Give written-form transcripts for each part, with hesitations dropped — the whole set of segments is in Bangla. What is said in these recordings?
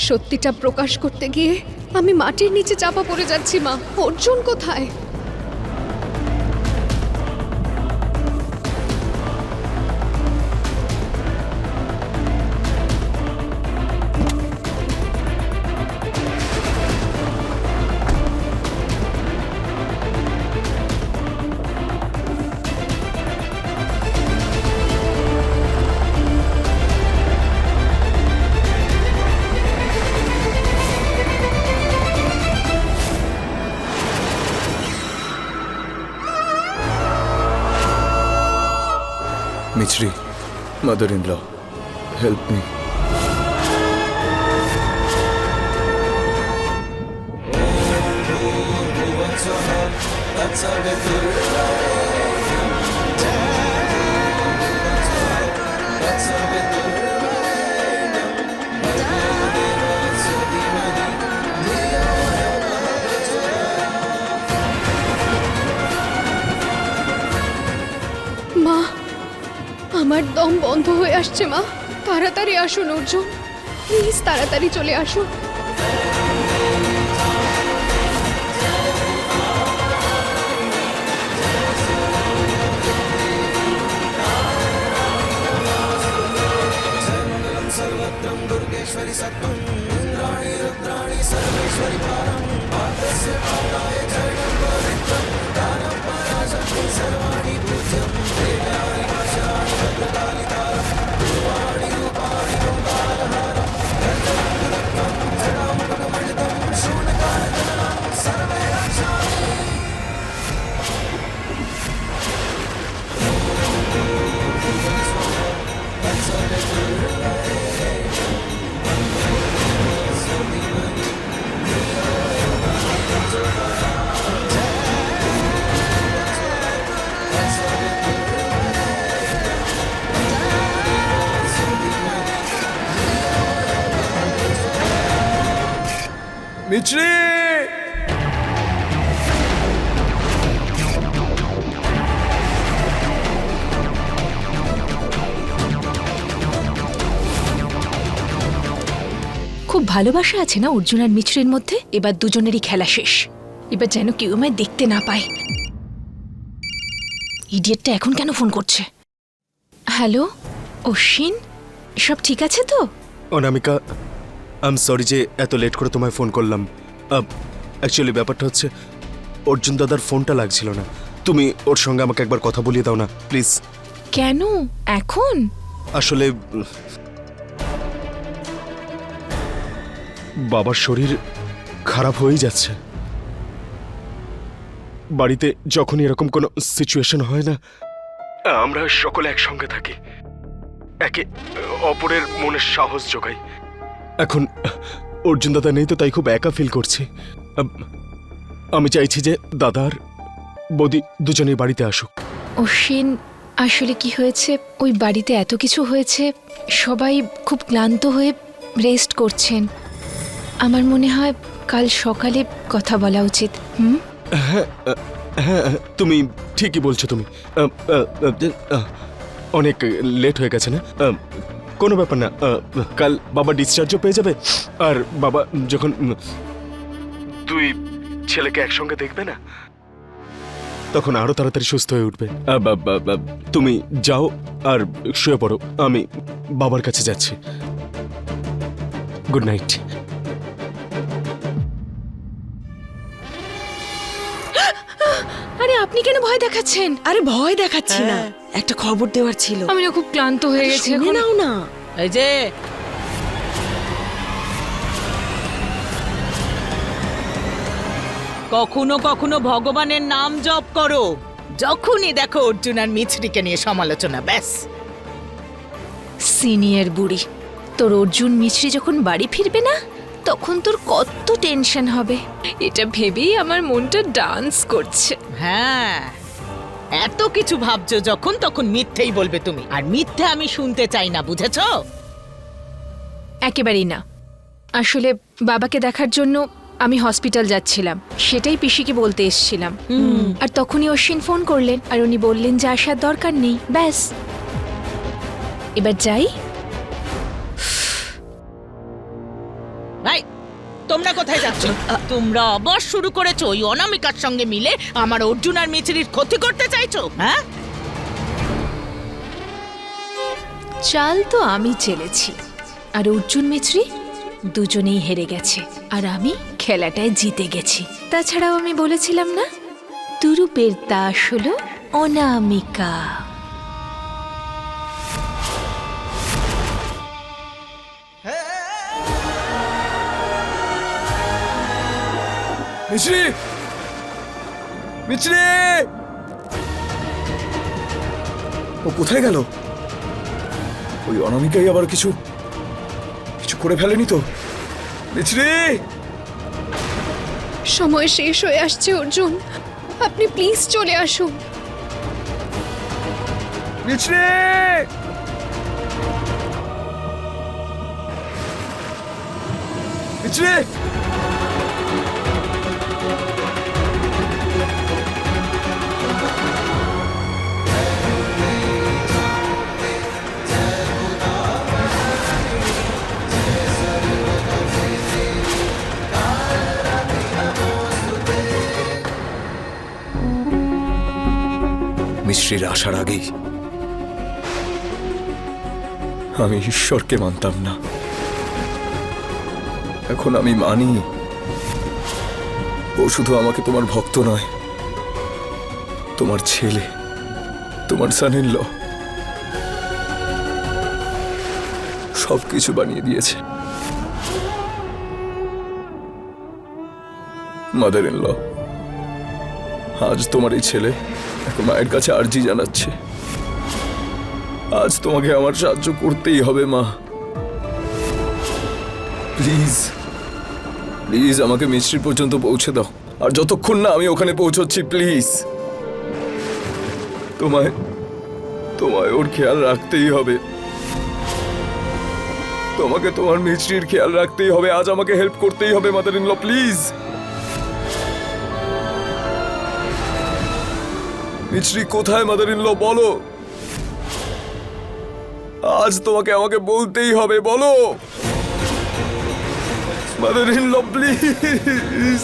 সত্যিটা প্রকাশ করতে গিয়ে আমি মাটির নিচে চাপা পড়ে যাচ্ছি। মা, অর্জুন কোথায়? Michri, mother-in-law, help me. মা, আমার দম বন্ধ হয়ে আসছে। মা, তাড়াতাড়ি আসুন অর্জুন, প্লিজ তাড়াতাড়ি চলে আসুন। Michri! খুব ভালোবাসা আছে না অর্জুন আর মিছরির মধ্যে। এবার দুজনেরই খেলা শেষ। এবার যেন কেউ আমায় দেখতে না পায়। ইডিয়েটটা এখন কেন ফোন করছে? হ্যালো অশ্বিন, সব ঠিক আছে তো? অনামিকা, আই এম সরি যে এত লেট করে তোমায় ফোন করলাম। অ্যাকচুয়ালি ব্যাপারটা হচ্ছে অর্জুন দাদার ফোনটা লাগছিল না। তুমি ওর সঙ্গে আমাকে একবার কথা বলিয়ে দাও না প্লিজ। কেন এখন? আসলে বাবার শরীর খারাপ হয়েই যাচ্ছে। বাড়িতে যখনই এরকম কোনো সিচুয়েশন হয় না, আমরা সকলে একসঙ্গে থাকি, একে অপরের মনে সাহস যোগাই। এখন অর্জুন দাদা নেই তো তাই খুব একা ফিল করছি। আমি চাইছি যে দাদার বৌদি দুজনেই বাড়িতে আসুক। অশ্বিন, আসলে কি হয়েছে, ওই বাড়িতে এত কিছু হয়েছে, সবাই খুব ক্লান্ত হয়ে রেস্ট করছেন। আমার মনে হয় কাল সকালে কথা বলা উচিত। হ্যাঁ হ্যাঁ, তুমি ঠিকই বলছো। তুমি অনেক লেট হয়ে গেছে না? কোনো ব্যাপার না, কাল বাবা ডিসচার্জও পেয়ে যাবে। আর বাবা যখন দুই ছেলেকে একসঙ্গে দেখবে না, তখন আরো তাড়াতাড়ি সুস্থ হয়ে উঠবে। তুমি যাও আর শুয়ে পড়ো, আমি বাবার কাছে যাচ্ছি। Good night. আরে আপনি কেন ভয় দেখাচ্ছেন? আরে ভয় দেখাচ্ছি না, একটা খবর দেওয়ার ছিল। আমি না খুব ক্লান্ত হয়ে গেছি শুনে এখন। নাও না। এই যে কখনো কখনো ভগবানের নাম জপ করো, যখনই দেখো অর্জুন আর মিছরিকে নিয়ে সমালোচনা, ব্যাস। সিনিয়র বুড়ি, তোর অর্জুন মিছরি যখন বাড়ি ফিরবে না, তখন তোর কত টেনশন হবে, এটা ভেবেই আমার মনটা ডান্স করছে। হ্যাঁ, এত কিছু ভাবছো যখন, তখন মিথ্যেই বলবে তুমি, আর মিথ্যে আমি শুনতে চাই না, বুঝেছো? একেবারেই না। আসলে বাবাকে দেখার জন্য আমি হসপিটাল যাচ্ছিলাম, সেটাই পিসিকে বলতে এসেছিলাম। আর তখনই অশ্বিন ফোন করলেন, আর উনি বললেন যে আসার দরকার নেই, ব্যাস। এবার যাই। এই, তোমরা কোথায় যাচ্ছ? তোমরা আবার শুরু করেছো ওই অনামিকার সঙ্গে মিলে আমার অর্জুন আর মিছরির ক্ষতি করতে চাইছো, হ্যাঁ? চাল তো আমি চেলেছি, আর অর্জুন মিছরি দুজনেই হেরে গেছে, আর আমি খেলাটায় জিতে গেছি। তাছাড়াও আমি বলেছিলাম না, তুরুপের দাস হলো অনামিকা। মিছরি, মিছরি, ও কোথায় গেল? ওই অনামিকাই আবার কিছু করে ফেলেনি তো? মিছরি, সময় শেষ হয়ে আসছে অর্জুন, আপনি প্লিজ চলে আসুন। মিছরি, মিছরি, মিছরির আসার আগেই আমি ঈশ্বরকে মানতাম না, এখন আমি মানি ও শুধু আমাকে তোমার ভক্ত নয়, তোমার ছেলে, তোমার সান-ইন ল, সবকিছু বানিয়ে দিয়েছে। মাদার-ইন ল, আজ তোমার এই ছেলে এক মায়ের কাছে আর্জি জানাচ্ছে, আজ তোমাকে আমার সাহায্য করতেই হবে মা। প্লিজ প্লিজ আমাকে মিছরি পর্যন্ত পৌঁছে দাও, আর যতক্ষণ না আমি ওখানে পৌঁছচ্ছি, প্লিজ তোমায় তোমায় ওর খেয়াল রাখতেই হবে, তোমাকে তোমার মিছরির খেয়াল রাখতেই হবে, আজ আমাকে হেল্প করতেই হবে মাদার-ইন ল, প্লিজ। মিছরি কোথায় মাদার-ইন ল, বলো, আজ তোমাকে আমাকে বলতেই হবে, বলো মাদার-ইন ল, প্লিজ।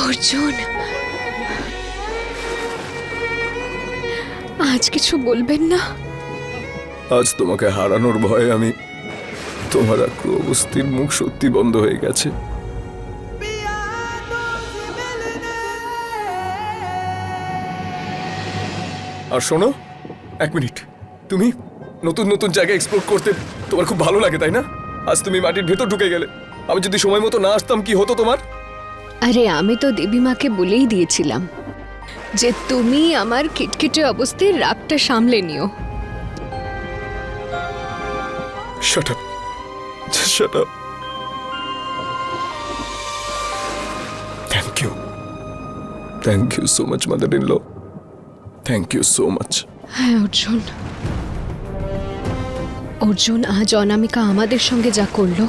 অর্জুন, আজ কিছু বলবেন না? আজ তোমাকে হারানোর ভয়ে আমি তোমার আক্রমস্তির মুখ সত্যি বন্ধ হয়ে গেছে। আর শোনো, এক মিনিট, তুমি নতুন নতুন জায়গায় এক্সপ্লোর করতে তোমার খুব ভালো লাগে, তাই না? আজ তুমি মাটির ভেতর ঢুকে গেলে, আমি যদি সময় মতো না আসতাম কি হতো তোমার? আরে আমি তো দেবী মাকে বলেই দিয়েছিলাম যে তুমি আমার খিটখিটে অবস্থায় রাগটা সামলে নিও। Shut up. Just shut up. Thank you. Thank you so much, mother-in-law. Thank you so much. হ্যাঁ অর্জুন, অর্জুন আজ অনামিকা আমাদের সঙ্গে যা করলো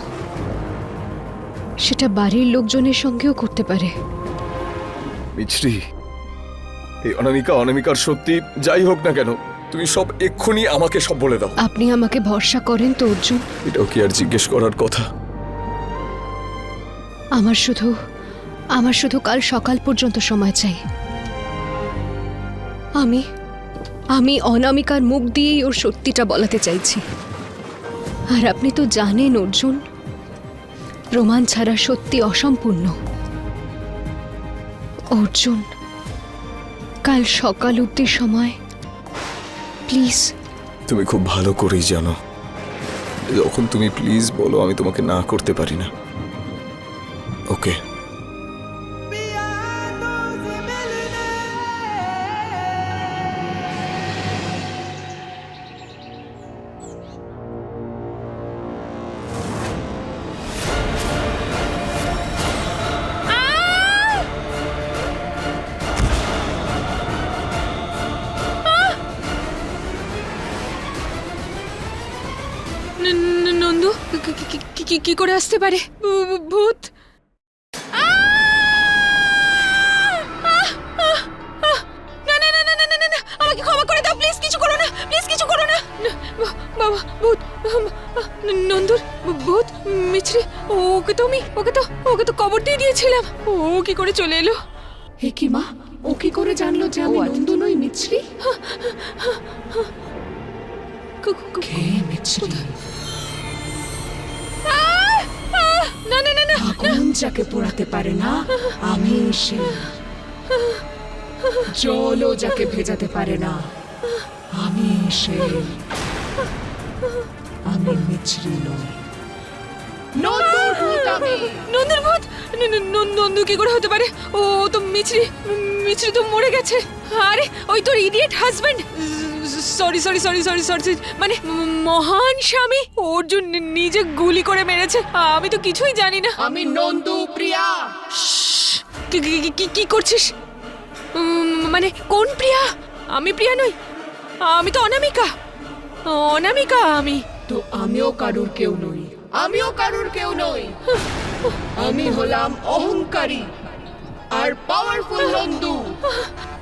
সেটা বাড়ির লোকজনের সঙ্গেও করতে পারে। মিছরি, এই অনামিকার সত্যি যাই হোক না কেন, তুমি সব এক্ষুনি আমাকে সব বলে দাও। আপনি আমাকে ভরসা করেন তো অর্জুন? এটাও কি আর জিজ্ঞেস করার কথা? আমার শুধু কাল সকাল পর্যন্ত সময় চাই। আমি অনামিকার মুখ দিয়েই ওর সত্যিটা বলাতে চাইছি। আর আপনি তো জানেন অর্জুন, প্রমাণ ছাড়া সত্যি অসম্পূর্ণ। অর্জুন, কাল সকাল অবধি সময় প্লিজ। তুমি খুব ভালো করেই জানো, যখন তুমি প্লিজ বলো আমি তোমাকে না করতে পারি না। ওকে, নন্দু কি করে আসতে পারে? ভূত! আমাকে ক্ষমা করে দাও প্লিজ, কিছু করো না, প্লিজ কিছু করো না। বাবা, ভূত! নন্দুর ভূত মিছরি, ওকে তো কবর দিয়ে দিয়েছিলাম। ও কি করে চলে এলো? হে কি মা, ও কি করে জানলো যে আমি নন্দু নই মিছরি? কে মিছরি? না আগুন যাকে পোড়াতে পারে না আমি সে, জলও যাকে ভেজাতে পারে না আমি সে। আমি মিছরি নই, নন্দুর ভূত আমি। নন্দুর ভূত! নন্দু কি করে হতে পারে? ও তো মিছরি তো মরে গেছে। আরে ওই তোর ইডিয়েট হাজবেন্ড, সরি, মানে মহান স্বামী অর্জুন নিজে গুলি করে মেরেছে। আমি তো কিছুই জানি না। আমি নন্দু প্রিয়া। কি করছিস? মানে কোন প্রিয়া? আমি প্রিয়া নই, আমি তো অনামিকা। আমি তো আমিও কারুর কেউ নই। আমি হলাম অহংকারী আর পাওয়ারফুল নন্দু।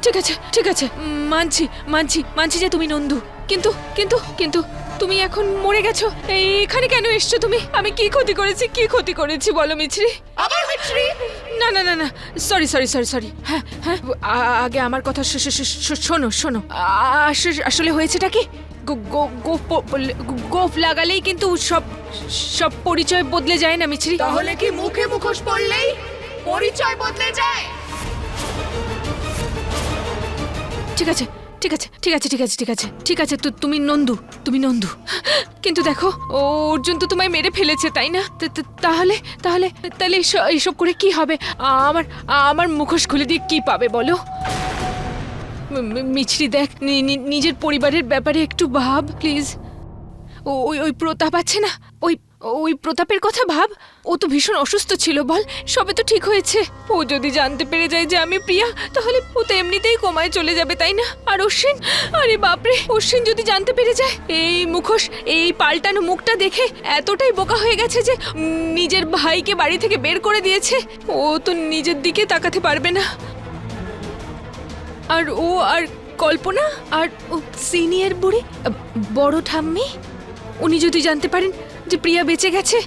ঠিক আছে, মানছি যে তুমি নন্দু, কিন্তু তুমি এখন মরে গেছো। এখানে কেন এসছো তুমি? আমি কি ক্ষতি করেছি বলো মিছরি? আবার মিছরি? না, সরি। হ্যাঁ, আগে আমার কথা শোনো। আসলে হয়েছেটা কি, গোফ লাগালেই কিন্তু সব পরিচয় বদলে যায় না মিছরি। তাহলে কি মুখে মুখোশ পড়লেই পরিচয় বদলে যায়? ঠিক আছে, তুমি নন্দু। কিন্তু দেখো, অর্জুন তো তোমায় মেরে ফেলেছে, তাই না? তাহলে এইসব করে কি হবে? আমার মুখোশ খুলে দিয়ে কি পাবে বলো? মিছরি দেখ, নিজের পরিবারের ব্যাপারে একটু ভাব প্লিজ। ওই প্রতাপ আছে না, ওই প্রতাপের কথা ভাব। ও তো ভীষণ অসুস্থ ছিল, বল? সবে তো ঠিক হয়েছে। ও যদি জানতে পেরে যায় যে আমি প্রিয়া, তাহলে ও তো এমনিতেই কোমায় চলে যাবে, তাই না? আর অশ্বিন, আরে বাপরে, অশ্বিন যদি জানতে পেরে যায় এই মুখোশ, এই পাল্টানো মুখটা দেখে এতটাই বোকা হয়ে গেছে যে নিজের ভাইকে বাড়ি থেকে বের করে দিয়েছে, ও তো নিজের দিকে তাকাতে পারবে না। আর কল্পনা আর সিনিয়র বুড়ি, বড় ঠাম্মি, উনি যদি জানতে পারেন যে প্রিয়া বেঁচে গেছে,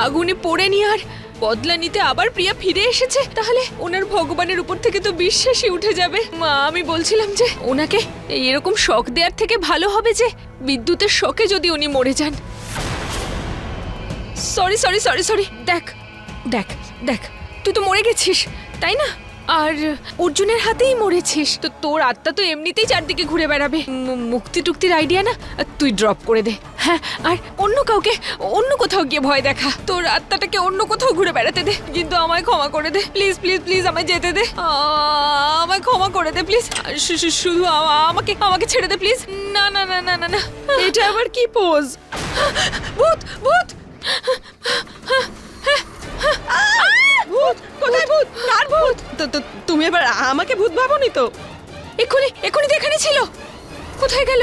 আগুনে পড়ে নি আর বদলা নিতে আবার প্রিয়া ফিরে এসেছে, তাহলে ওনার ভগবানের উপর থেকে তো বিশ্বাসই উঠে যাবে। মা, আমি বলছিলাম যে ওনাকে এরকম শক দেওয়ার থেকে ভালো হবে যে বিদ্যুতের শকে যদি উনি মরে যান। সরি। দেখ, তুই তো মরে গেছিস, তাই না? আর অর্জুনের হাতেই মরেছিস, তো তোর আত্মা তো এমনিতেই চারদিকে ঘুরে বেড়াবে। মুক্তির আইডিয়া না তুই ড্রপ করে দে। হ্যাঁ, আর অন্য কোথাও গিয়ে ভয় দেখা, তোর আত্মাটাকে অন্য কোথাও ঘুরে বেড়াতে দে। কিন্তু আমায় ক্ষমা করে দে প্লিজ, আমায় যেতে দে। আমায় ক্ষমা করে দে প্লিজ, শুধু আমাকে ছেড়ে দে প্লিজ। না, এটা আবার কি পোজ? ভূত! ভূত! কোথায় ভূত? কার ভূত? তুমি এবার আমাকে ভূত ভাবোনি তো? এক্ষুনি তো এখানে ছিল, কোথায় গেল?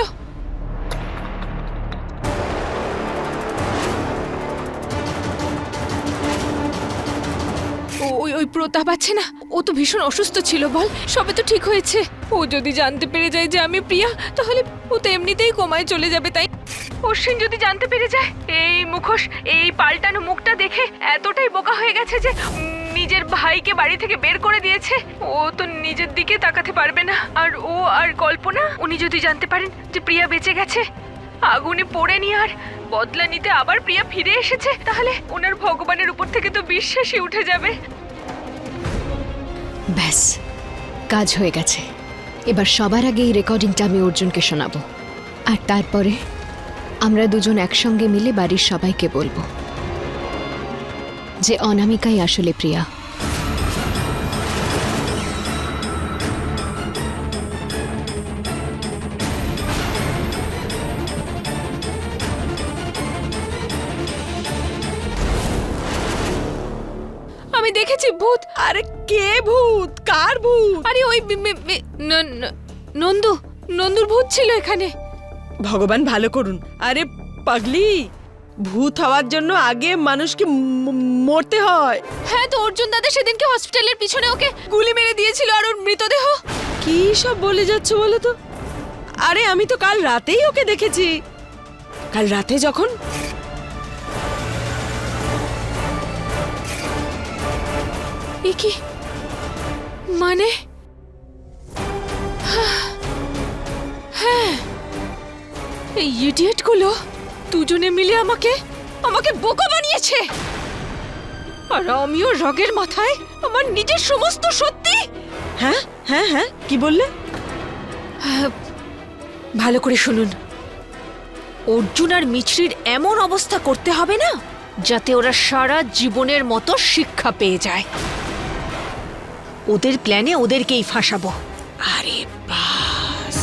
ওই ওই প্রতাপ আছে না, ও তো ভীষণ অসুস্থ ছিল বল, সবে তো ঠিক হয়েছে। ও যদি জানতে পেরে যায় যে আমি প্রিয়া, তাহলে ও তো এমনিতেই কোমায় চলে যাবে। তাই অশ্বিন যদি জানতে পেরে যায়, এই মুখোশ, এই পাল্টানো মুখটা দেখে এতটাই বোকা হয়ে গেছে যে নিজের ভাইকে বাড়ি থেকে বের করে দিয়েছে, ও তো নিজের দিকে তাকাতে পারবে না। আর ও আর কল্পনা, উনি যদি জানতে পারেন যে প্রিয়া বেঁচে গেছে, আগুনে পড়ে নি আর বদলা নিতে আবার প্রিয়া ফিরে এসেছে, তাহলে ওনার ভগবানের উপর থেকে তো বিশ্বাসই উঠে যাবে। ব্যাস, কাজ হয়ে গেছে। এবার সবার আগে এই রেকর্ডিংটা আমি অর্জুনকে শোনাবো, আর তারপরে আমরা দুজন একসঙ্গে মিলে বাড়ির সবাইকে বলবো যে অনামিকাই আসলে প্রিয়া। আমি দেখেছি ভূত। আরে কে ভূত? কার ভূত? আরে ওই নন্দু, নন্দুর ভূত ছিল এখানে। ভগবান ভালো করুন। আরে পাগলি, ভূত হওয়ার জন্য আগে মানুষকে মরতে হয়। হ্যাঁ, তো অর্জুন দাদা সেদিনকে হসপিটালের পিছনে ওকে গুলি মেরে দিয়েছিল, আর ওর মৃতদেহ। কি সব বলে যাচ্ছ বলো তো? আরে আমি তো কাল রাতেই ওকে দেখেছি। কাল রাতে যখন এ কি মানে? হ্যাঁ, এই ইডিয়েট গুলো দুজনে মিলে আমাকে বোকা বানিয়েছে। আর আমিও রাগের মাথায় আমার নিজের সমস্ত সত্যি। হ্যাঁ হ্যাঁ হ্যাঁ, কি বললে? ভালো করে শুনুন, অর্জুন আর মিছরির এমন অবস্থা করতে হবে না যাতে ওরা সারা জীবনের মতো শিক্ষা পেয়ে যায়। ওদের প্ল্যানে ওদেরকেই ফাঁসাবো। আরে বাস,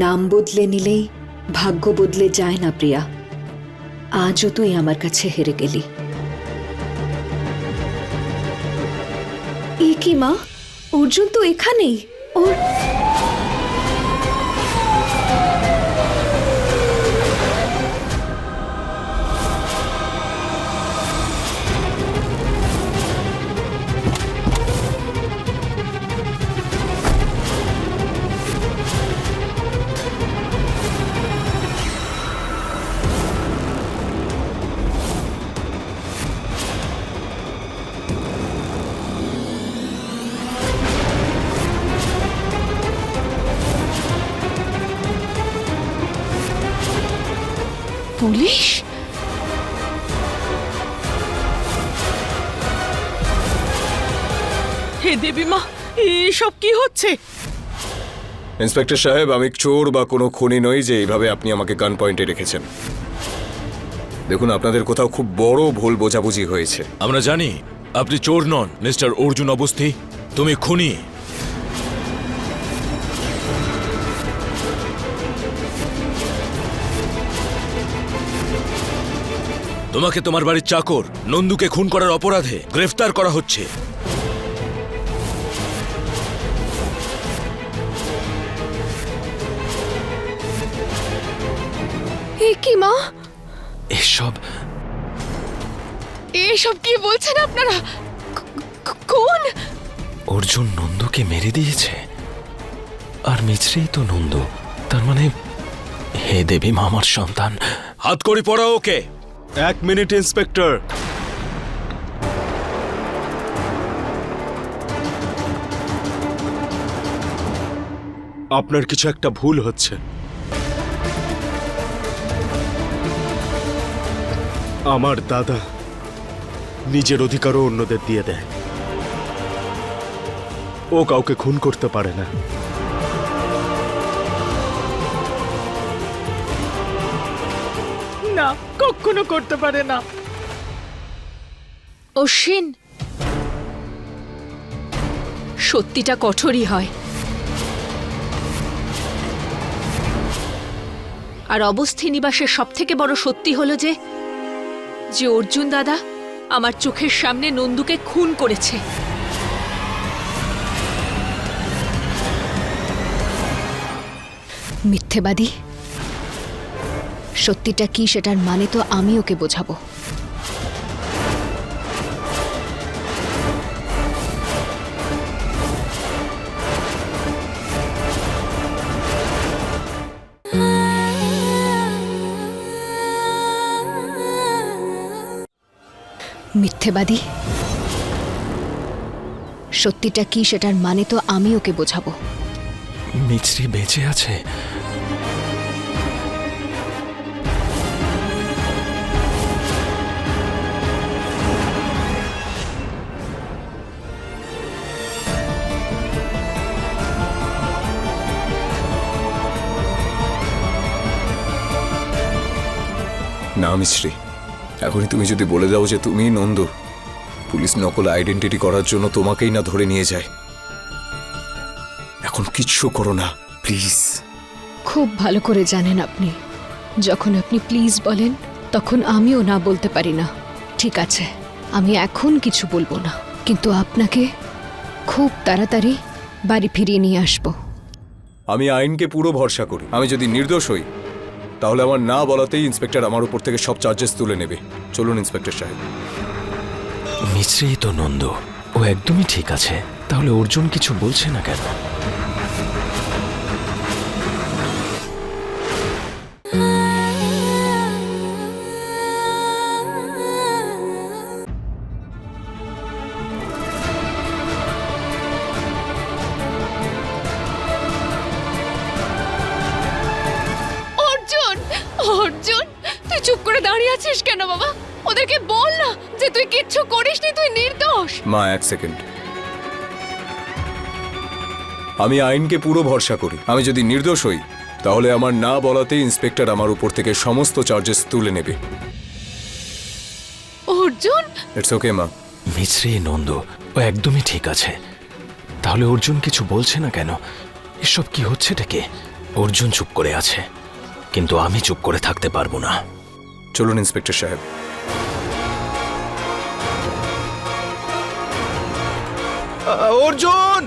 নাম বদলে নিলেই ভাগ্য বদলে যায় না প্রিয়া। আজও তুই আমার কাছে হেরে গেলি। এ কি মা, অর্জুন তো এখানেই। ওর পুলিশ? হে দেবী মা, এসব কি হচ্ছে? ইন্সপেক্টর সাহেব, আমি চোর বা কোনো খুনি নই যে এইভাবে আপনি আমাকে গান পয়েন্টে রেখেছেন। দেখুন, আপনাদের কোথাও খুব বড় ভুল বোঝাবুঝি হয়েছে। আমরা জানি আপনি চোর নন, মিস্টার অর্জুন অবস্থি। তুমি খুনি। তোমাকে তোমার বাড়ির চাকর নন্দুকে খুন করার অপরাধে গ্রেফতার করা হচ্ছে। এ কি মা, এসব কি বলছেন আপনারা? কোন অর্জুন নন্দুকে মেরে দিয়েছে? আর মিছরি তো নন্দু। তার মানে হে দেবী মা, আমার সন্তান। হাত করি পড়া ওকে। 1 মিনিট ইন্সপেক্টর। আপনার কিছু একটা ভুল হচ্ছে। আমার দাদা নিজের অধিকারও অন্যদের দিয়ে দেয়। ও কাউকে খুন করতে পারে না। না, কখনো করতে পারে না। অশ্বিন, সত্যিটা কঠোরই হয়। আর অবস্থি নিবাসের সবথেকে বড় সত্যি হলো যে অর্জুন দাদা আমার চোখের সামনে নন্দুকে খুন করেছে। মিথ্যেবাদী, সত্যিটা কি সেটার মানে তো আমি ওকে বোঝাবো। মিথ্যেবাদী, সত্যিটা কি সেটার মানে তো আমি ওকে বোঝাবো। মিছরি বেঁচে আছে? না মিশ্রি, এখনই তুমি যদি বলে দাও যে তুমিই নন্দু, পুলিশ নকল আইডেন্টিটি করার জন্য তোমাকেই না ধরে নিয়ে যায়। এখন কিচ্ছু করো না প্লিজ। খুব ভালো করে জানেন আপনি, যখন আপনি প্লিজ বলেন তখন আমিও না বলতে পারি না। ঠিক আছে, আমি এখন কিছু বলবো না, কিন্তু আপনাকে খুব তাড়াতাড়ি বাড়ি ফিরিয়ে নিয়ে আসবো। আমি আইনকে পুরো ভরসা করি। আমি যদি নির্দোষ হই তাহলে আমার না বলাতেই ইন্সপেক্টর আমার উপর থেকে সব চার্জেস তুলে নেবে। চলুন ইন্সপেক্টর সাহেব। মিছরি তো নন্দু, ও একদমই ঠিক আছে। তাহলে অর্জুন কিছু বলছে না কেন? অর্জুন, অর্জুন, তুই চুপ করে দাঁড়িয়ে আছিস কেন বাবা? ওদেরকে বল না যে তুই কিচ্ছু করিসনি, তুই নির্দোষ। মা, এক সেকেন্ড। আমি আইনকে পুরো ভরসা করি। আমি যদি নির্দোষ হই তাহলে আমার না বলাতেই ইন্সপেক্টর আমার উপর থেকে সমস্ত চার্জেস তুলে নেবে। অর্জুন, ইটস ওকে মা। মিছরি নন্দু, ও একদমই ঠিক আছে। তাহলে অর্জুন কিছু বলছে না কেন? এসব কি হচ্ছে ডেকে? অর্জুন চুপ করে আছে, কিন্তু আমি চুপ করে থাকতে পারবো না। চলুন ইন্সপেক্টর সাহেব। অর্জুন!